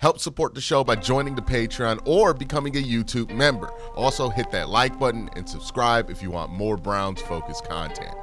Help support the show by joining the Patreon or becoming a YouTube member. Also, hit that like button and subscribe if you want more Browns-focused content.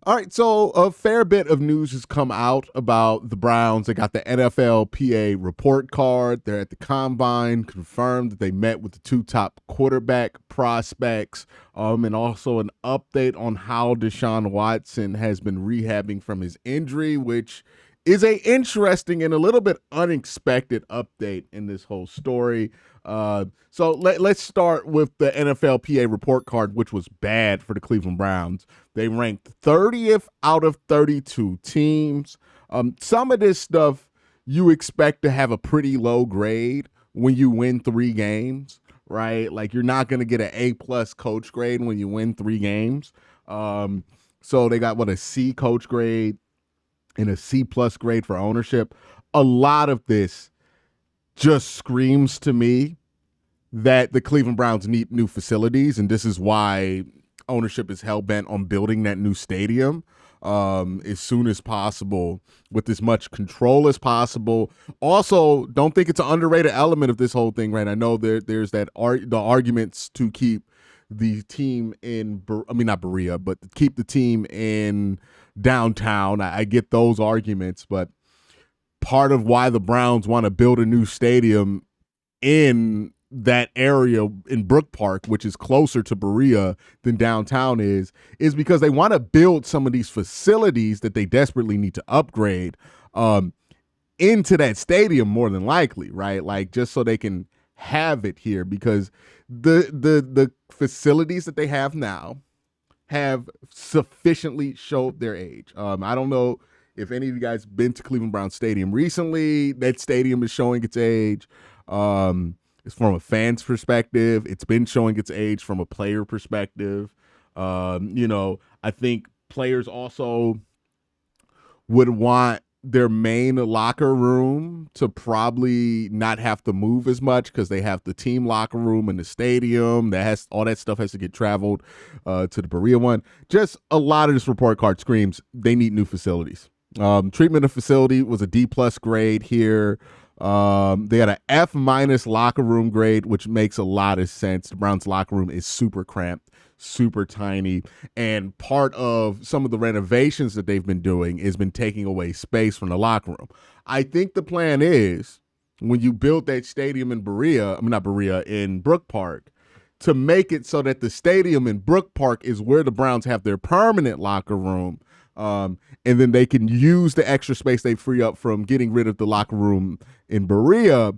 All right, so a fair bit of news has come out about the Browns. They got the NFLPA report card. They're at the Combine, confirmed that they met with the two top quarterback prospects, and also an update on how Deshaun Watson has been rehabbing from his injury, which is a interesting and a little bit unexpected update in this whole story. So let's start with the NFLPA report card, which was bad for the Cleveland Browns. They ranked 30th out of 32 teams. Some of this stuff you expect to have a pretty low grade when you win 3 games, right? Like, you're not going to get an A+ coach grade when you win 3 games. So they got, a C coach grade and a C+ grade for ownership. A lot of this just screams to me that the Cleveland Browns need new facilities, and this is why ownership is hell-bent on building that new stadium as soon as possible with as much control as possible. Also, don't think it's an underrated element of this whole thing, right? I know there's the arguments to keep the team in, not Berea, but keep the team in downtown. I get those arguments, but part of why the Browns want to build a new stadium in that area in Brook Park, which is closer to Berea than downtown is because they want to build some of these facilities that they desperately need to upgrade into that stadium, more than likely, right? Like, just so they can have it here, because the facilities that they have now have sufficiently showed their age. I don't know if any of you guys been to Cleveland Browns Stadium recently. That stadium is showing its age. It's from a fan's perspective. It's been showing its age from a player perspective. I think players also would want their main locker room to probably not have to move as much, because they have the team locker room in the stadium. All that stuff has to get traveled to the Berea one. Just a lot of this report card screams they need new facilities. Treatment of facility was a D+ grade here. They had an F- locker room grade, which makes a lot of sense. The Browns locker room is super cramped, super tiny, and part of some of the renovations that they've been doing has been taking away space from the locker room. I think the plan is, when you build that stadium in in Brook Park, to make it so that the stadium in Brook Park is where the Browns have their permanent locker room. And then they can use the extra space they free up from getting rid of the locker room in Berea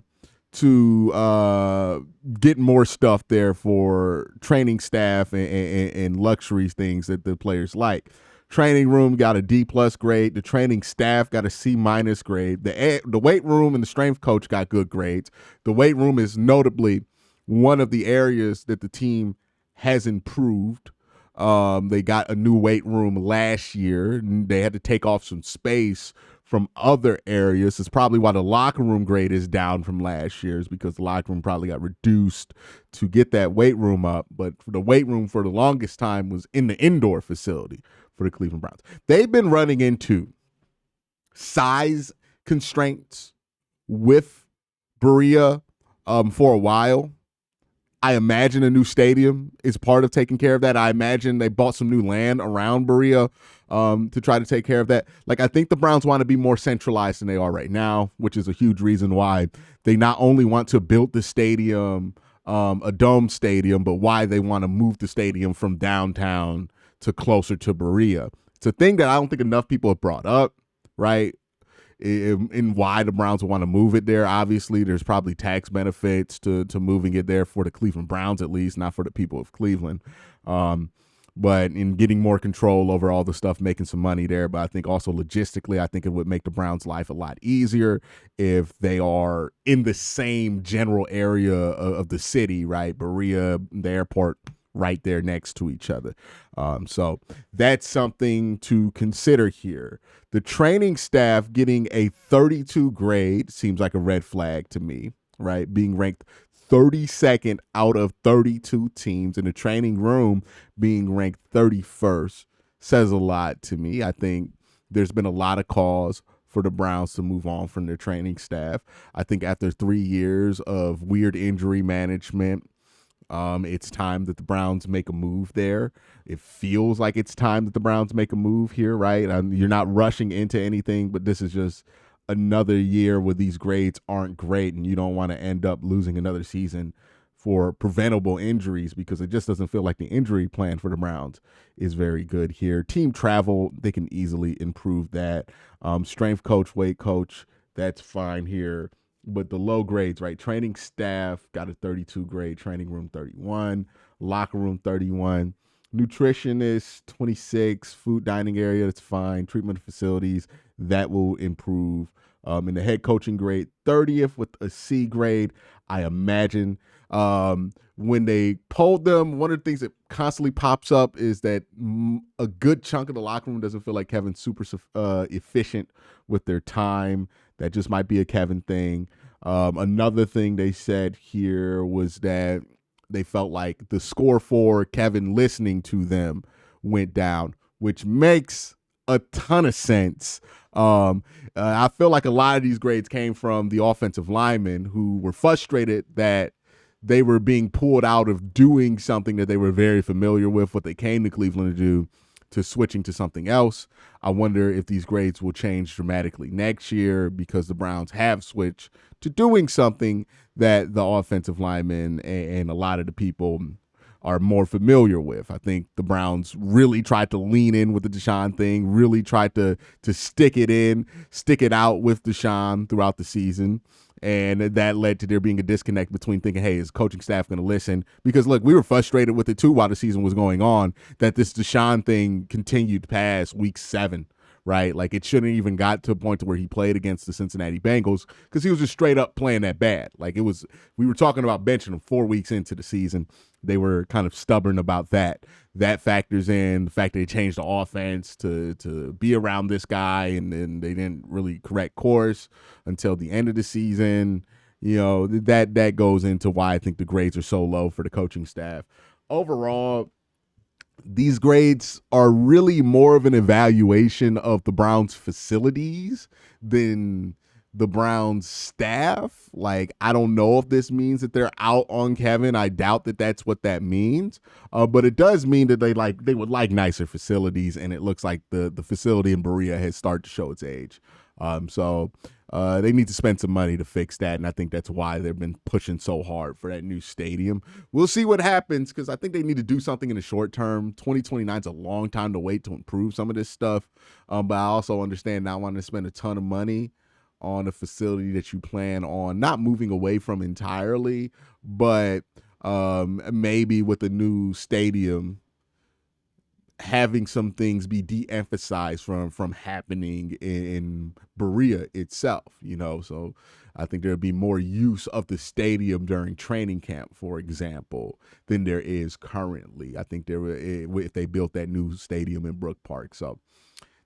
to get more stuff there for training staff and luxury things that the players like. Training room got a D+ grade. The training staff got a C- grade. The weight room and the strength coach got good grades. The weight room is notably one of the areas that the team has improved. They got a new weight room last year. They had to take off some space from other areas. It's probably why the locker room grade is down from last year's, because the locker room probably got reduced to get that weight room up. But the weight room for the longest time was in the indoor facility for the Cleveland Browns. They've been running into size constraints with Berea for a while. I imagine a new stadium is part of taking care of that. I imagine they bought some new land around Berea to try to take care of that. Like, I think the Browns want to be more centralized than they are right now, which is a huge reason why they not only want to build the stadium, a dome stadium, but why they want to move the stadium from downtown to closer to Berea. It's a thing that I don't think enough people have brought up, right? In why the Browns want to move it there. Obviously, there's probably tax benefits to moving it there for the Cleveland Browns, at least, not for the people of Cleveland. But in getting more control over all the stuff, making some money there. But I think also logistically, I think it would make the Browns' life a lot easier if they are in the same general area of the city, right? Berea, the airport, right there next to each other. So that's something to consider here. The training staff getting a 32 grade seems like a red flag to me, right? Being ranked 32nd out of 32 teams in the training room, being ranked 31st says a lot to me. I think there's been a lot of calls for the Browns to move on from their training staff. I think after 3 years of weird injury management, it's time that the Browns make a move there. It feels like it's time that the Browns make a move here, right? You're not rushing into anything, but this is just another year where these grades aren't great, and you don't want to end up losing another season for preventable injuries, because it just doesn't feel like the injury plan for the Browns is very good here. Team travel, they can easily improve that. Strength coach, weight coach, that's fine here. But the low grades, right? Training staff got a 32 grade, training room 31, locker room 31, nutritionist 26, food dining area, that's fine. Treatment facilities, that will improve. In the head coaching grade, 30th with a C grade. I imagine when they polled them, one of the things that constantly pops up is that a good chunk of the locker room doesn't feel like Kevin's super efficient with their time. That just might be a Kevin thing. Another thing they said here was that they felt like the score for Kevin listening to them went down, which makes a ton of sense. I feel like a lot of these grades came from the offensive linemen who were frustrated that they were being pulled out of doing something that they were very familiar with, what they came to Cleveland to do, to switching to something else. I wonder if these grades will change dramatically next year because the Browns have switched to doing something that the offensive linemen and a lot of the people are more familiar with. I think the Browns really tried to lean in with the Deshaun thing, really tried to stick it out with Deshaun throughout the season. And that led to there being a disconnect between thinking, hey, is coaching staff going to listen? Because, look, we were frustrated with it, too, while the season was going on, that this Deshaun thing continued past week 7, right? Like, it shouldn't even got to a point to where he played against the Cincinnati Bengals because he was just straight up playing that bad. Like, we were talking about benching him 4 weeks into the season. They were kind of stubborn about that. That factors in the fact that they changed the offense to be around this guy, and then they didn't really correct course until the end of the season. You know, that goes into why I think the grades are so low for the coaching staff. Overall, these grades are really more of an evaluation of the Browns facilities than the Browns staff. Like, I don't know if this means that they're out on Kevin. I doubt that that's what that means. But it does mean that they would like nicer facilities, and it looks like the facility in Berea has started to show its age. So they need to spend some money to fix that, and I think that's why they've been pushing so hard for that new stadium. We'll see what happens, because I think they need to do something in the short term. 2029 is a long time to wait to improve some of this stuff, but I also understand not wanting to spend a ton of money on a facility that you plan on not moving away from entirely, but maybe with the new stadium having some things be de-emphasized from happening in Berea itself, you know. So I think there'll be more use of the stadium during training camp, for example, than there is currently. I think if they built that new stadium in Brook Park. So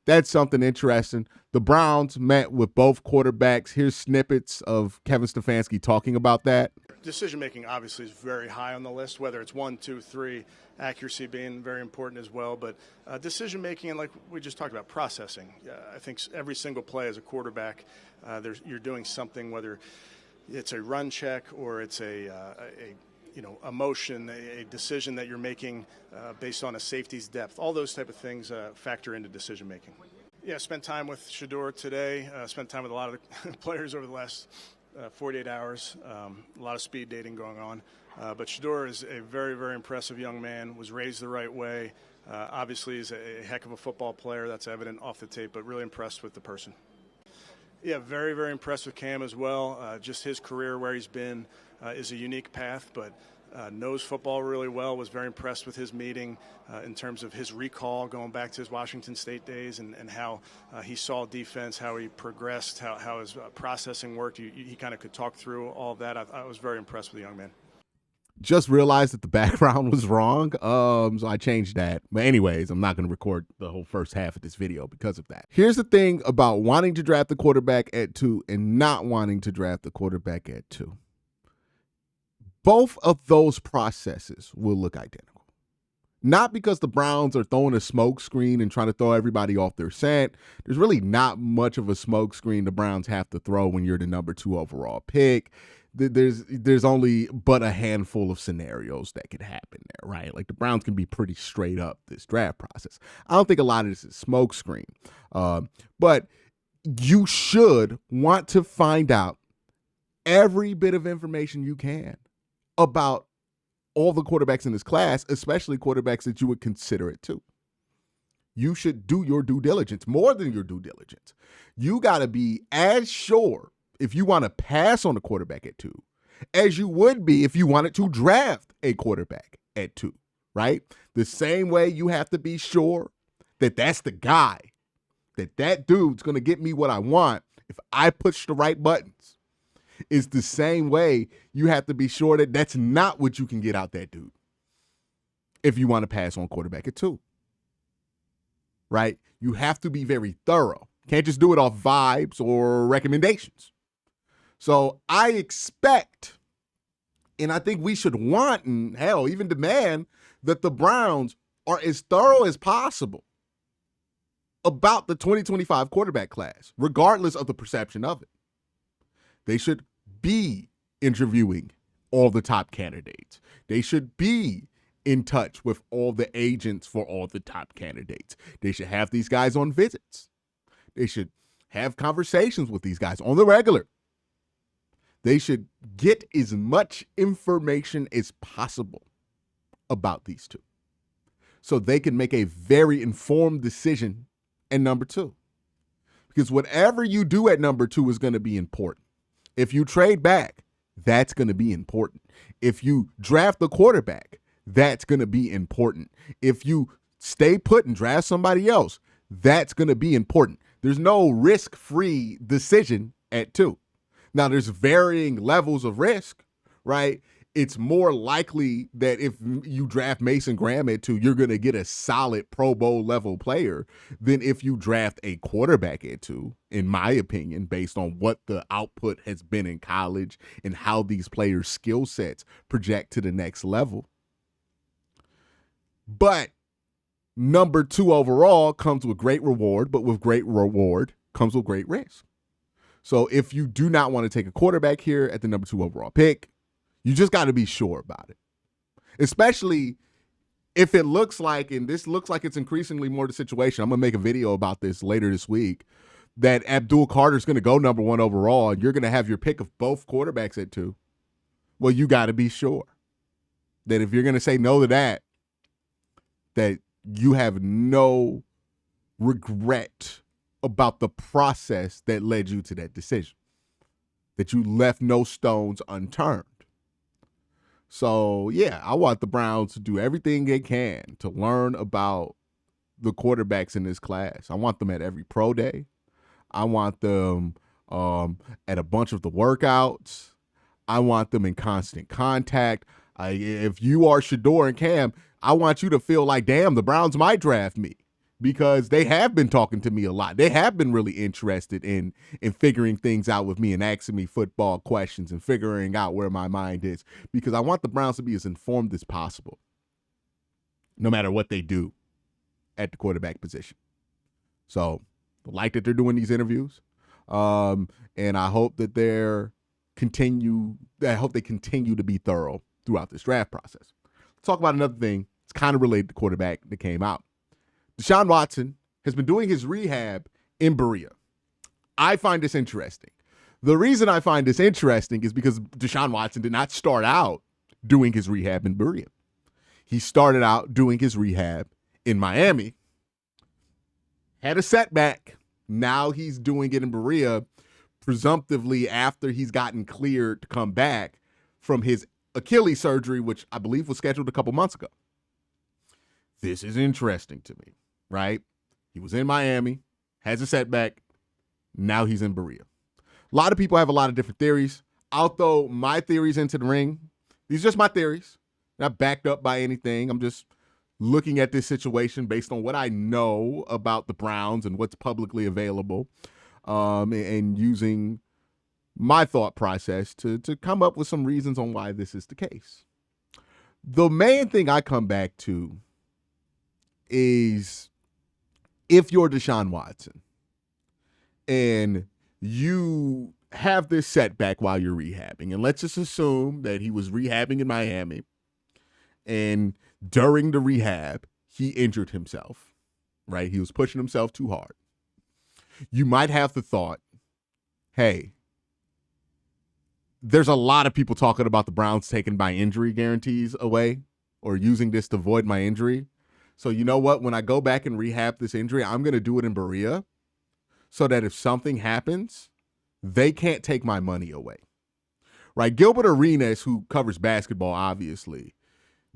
that's something interesting. The Browns met with both quarterbacks. Here's snippets of Kevin Stefanski talking about that. Decision-making obviously is very high on the list, whether it's 1, 2, 3, accuracy being very important as well. But decision-making, and like we just talked about, processing. I think every single play as a quarterback, you're doing something, whether it's a run check or it's a motion, a decision that you're making based on a safety's depth. All those type of things factor into decision-making. Yeah, spent time with Shedeur today, spent time with a lot of the players over the last 48 hours, a lot of speed dating going on. But Shedeur is a very, very impressive young man, was raised the right way. Obviously, he's a heck of a football player. That's evident off the tape, but really impressed with the person. Yeah, very, very impressed with Cam as well. Just his career, where he's been, is a unique path, but knows football really well. Was very impressed with his meeting in terms of his recall going back to his Washington State days and how he saw defense, how he progressed, how his processing worked. He kind of could talk through all of that. I was very impressed with the young man. Just realized that the background was wrong, so I changed that. But anyways, I'm not going to record the whole first half of this video because of that. Here's the thing about wanting to draft the quarterback at 2 and not wanting to draft the quarterback at 2. Both of those processes will look identical. Not because the Browns are throwing a smoke screen and trying to throw everybody off their scent. There's really not much of a smoke screen the Browns have to throw when you're the number 2 overall pick. There's only but a handful of scenarios that could happen there, right? Like the Browns can be pretty straight up this draft process. I don't think a lot of this is smoke screen, but you should want to find out every bit of information you can about all the quarterbacks in this class, especially quarterbacks that you would consider it too. You should do your due diligence, more than your due diligence. You got to be as sure if you want to pass on a quarterback at 2 as you would be if you wanted to draft a quarterback at 2, right? The same way you have to be sure that that's the guy, that dude's going to get me what I want if I push the right buttons. Is the same way you have to be sure that that's not what you can get out that dude if you want to pass on quarterback at 2, right? You have to be very thorough. Can't just do it off vibes or recommendations. So I expect, and I think we should want, and hell, even demand, that the Browns are as thorough as possible about the 2025 quarterback class, regardless of the perception of it. They should be interviewing all the top candidates. They should be in touch with all the agents for all the top candidates. They should have these guys on visits. They should have conversations with these guys on the regular. They should get as much information as possible about these two so they can make a very informed decision at number 2. Because whatever you do at number 2 is going to be important. If you trade back, that's going to be important. If you draft the quarterback, that's going to be important. If you stay put and draft somebody else, that's going to be important. There's no risk-free decision at 2. Now, there's varying levels of risk, right? It's more likely that if you draft Mason Graham at 2, you're going to get a solid Pro Bowl level player than if you draft a quarterback at 2, in my opinion, based on what the output has been in college and how these players' skill sets project to the next level. But number 2 overall comes with great reward, but with great reward comes with great risk. So if you do not want to take a quarterback here at the number 2 overall pick, you just got to be sure about it. Especially if it looks like, and this looks like it's increasingly more the situation, I'm going to make a video about this later this week, that Abdul Carter's going to go number 1 overall, and you're going to have your pick of both quarterbacks at 2. Well, you got to be sure that if you're going to say no to that you have no regret about the process that led you to that decision, that you left no stones unturned. So, yeah, I want the Browns to do everything they can to learn about the quarterbacks in this class. I want them at every pro day. I want them at a bunch of the workouts. I want them in constant contact. If you are Shador and Cam, I want you to feel like, damn, the Browns might draft me, because they have been talking to me a lot. They have been really interested in figuring things out with me and asking me football questions and figuring out where my mind is, because I want the Browns to be as informed as possible, no matter what they do at the quarterback position. So I like that they're doing these interviews, and I hope that they continue to be thorough throughout this draft process. Let's talk about another thing. It's kind of related to quarterback that came out. Deshaun Watson has been doing his rehab in Berea. I find this interesting. The reason I find this interesting is because Deshaun Watson did not start out doing his rehab in Berea. He started out doing his rehab in Miami, had a setback. Now he's doing it in Berea, presumptively after he's gotten cleared to come back from his Achilles surgery, which I believe was scheduled a couple months ago. This is interesting to me, right? He was in Miami, has a setback. Now he's in Berea. A lot of people have a lot of different theories. I'll throw my theories into the ring. These are just my theories, not backed up by anything. I'm just looking at this situation based on what I know about the Browns and what's publicly available, and using my thought process to come up with some reasons on why this is the case. The main thing I come back to is if you're Deshaun Watson and you have this setback while you're rehabbing, and let's just assume that he was rehabbing in Miami, and during the rehab, he injured himself, right? He was pushing himself too hard. You might have the thought, hey, there's a lot of people talking about the Browns taking my injury guarantees away or using this to void my injury. So you know what? When I go back and rehab this injury, I'm going to do it in Berea so that if something happens, they can't take my money away, right? Gilbert Arenas, who covers basketball, obviously,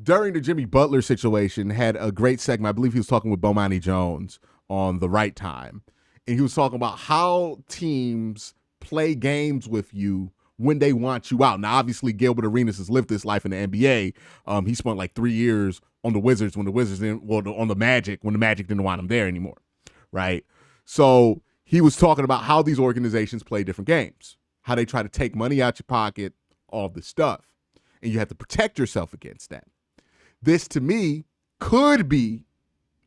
during the Jimmy Butler situation, had a great segment. I believe he was talking with Bomani Jones on The Right Time. And he was talking about how teams play games with you when they want you out. Now, obviously, Gilbert Arenas has lived this life in the NBA. He spent like 3 years on the Wizards when the Wizards didn't, well, on the Magic when the Magic didn't want him there anymore, right? So he was talking about how these organizations play different games, how they try to take money out your pocket, all this stuff. And you have to protect yourself against that. This, to me, could be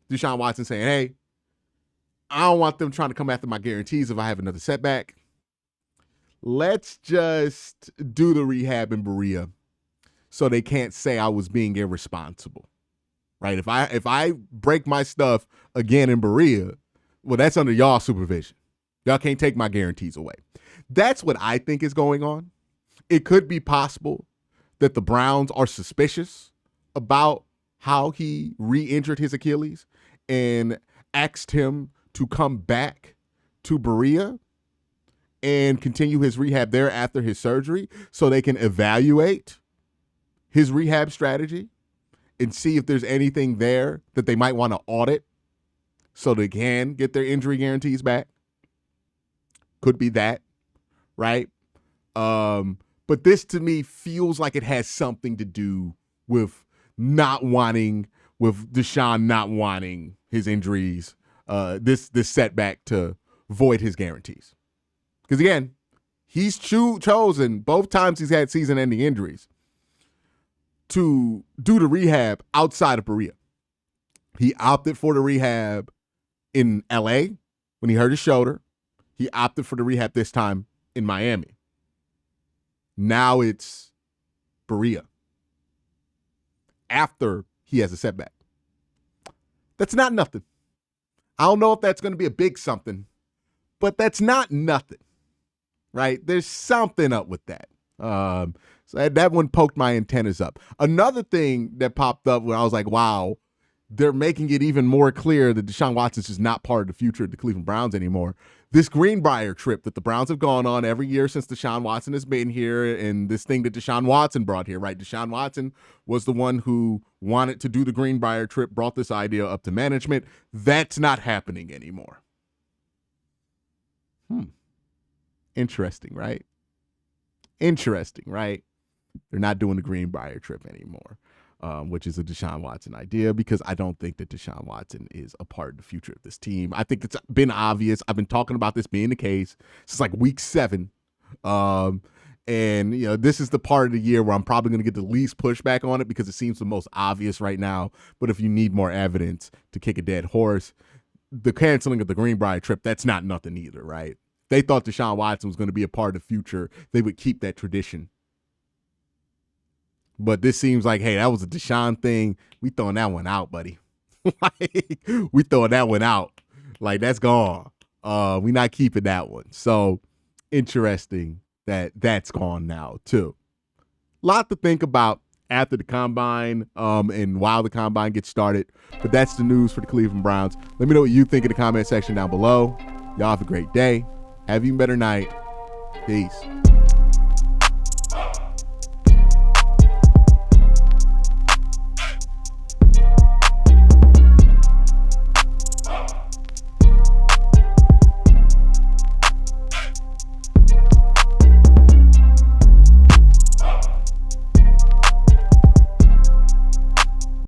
Deshaun Watson saying, hey, I don't want them trying to come after my guarantees if I have another setback. Let's just do the rehab in Berea so they can't say I was being irresponsible, right? If I break my stuff again in Berea, well, that's under y'all supervision. Y'all can't take my guarantees away. That's what I think is going on. It could be possible that the Browns are suspicious about how he re-injured his Achilles and asked him to come back to Berea and continue his rehab there after his surgery so they can evaluate his rehab strategy and see if there's anything there that they might want to audit so they can get their injury guarantees back. Could be that, right? But this to me feels like it has something to do with Deshaun not wanting his injuries, this setback to void his guarantees. Because again, he's chosen both times he's had season-ending injuries to do the rehab outside of Berea. He opted for the rehab in LA when he hurt his shoulder. He opted for the rehab this time in Miami. Now it's Berea after he has a setback. That's not nothing. I don't know if that's going to be a big something, but that's not nothing, right? There's something up with that. So that one poked my antennas up. Another thing that popped up where I was like, wow, they're making it even more clear that Deshaun Watson's just not part of the future of the Cleveland Browns anymore. This Greenbrier trip that the Browns have gone on every year since Deshaun Watson has been here, and this thing that Deshaun Watson brought here, right? Deshaun Watson was the one who wanted to do the Greenbrier trip, brought this idea up to management. That's not happening anymore. Interesting, right? Interesting, right? They're not doing the Greenbrier trip anymore. Which is a Deshaun Watson idea, because I don't think that Deshaun Watson is a part of the future of this team. I think it's been obvious. I've been talking about this being the case since like week 7. And, you know, this is the part of the year where I'm probably going to get the least pushback on it because it seems the most obvious right now. But if you need more evidence to kick a dead horse, the canceling of the Greenbrier trip, that's not nothing either, right? They thought Deshaun Watson was going to be a part of the future. They would keep that tradition. But this seems like, hey, that was a Deshaun thing. We throwing that one out, buddy. We throwing that one out. Like, that's gone. We not keeping that one. So interesting that that's gone now, too. Lot to think about after the combine and while the combine gets started. But that's the news for the Cleveland Browns. Let me know what you think in the comment section down below. Y'all have a great day. Have an even better night. Peace.